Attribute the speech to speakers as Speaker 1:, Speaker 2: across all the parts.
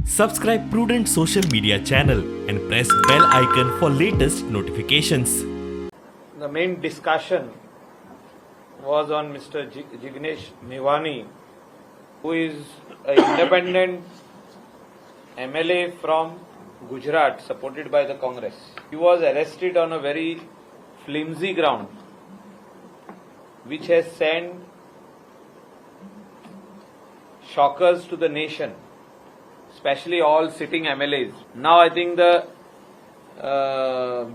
Speaker 1: Subscribe Prudent social media channel and press bell icon for latest notifications.
Speaker 2: The main discussion was on Mr. Jignesh Mevani, who is an independent MLA from Gujarat, supported by the Congress. He was arrested on a very flimsy ground, which has sent shockers to the nation, especially all sitting MLAs. Now I think the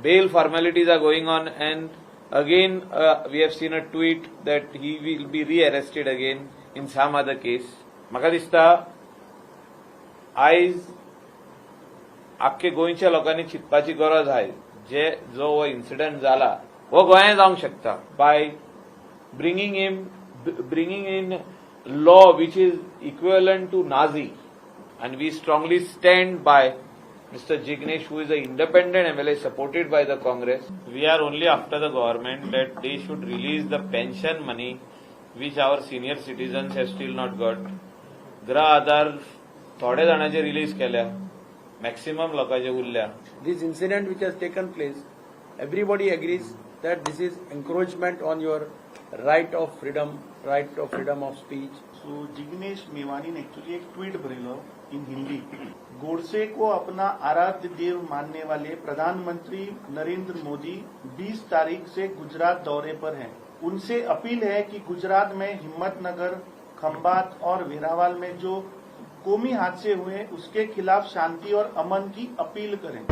Speaker 2: bail formalities are going on, and again we have seen a tweet that he will be re-arrested again in some other case. म्हाका दिसता आयज आख्खे गोंयच्या लोकांनी चिंतपाची गरज आहे जो हो इन्सिडंट जाला हो गोंयांत जावंक शकता bye bringing in law which is equivalent to Nazi, and we strongly stand by Mr. Jignesh, who is an independent MLA supported by the Congress. We are only after the government that they should release the pension money which our senior citizens have still not got. गृह आधार थोडे जाणांचे release केल्या, maximum लोकांचे उरल्या.
Speaker 3: This incident which has taken place, everybody agrees that this is encroachment on your right of freedom of speech.
Speaker 4: So Jignesh Mevani ने actually एक tweet भरेलो इन हिंदी. गोडसे को अपना आराध्य देव मानने वाले प्रधानमंत्री नरेंद्र मोदी 20 तारीख से गुजरात दौरे पर हैं. उनसे अपील है कि गुजरात में हिम्मतनगर, खंबात और वेरावल में जो कौमी हादसे हुए उसके खिलाफ शांति और अमन की अपील करें.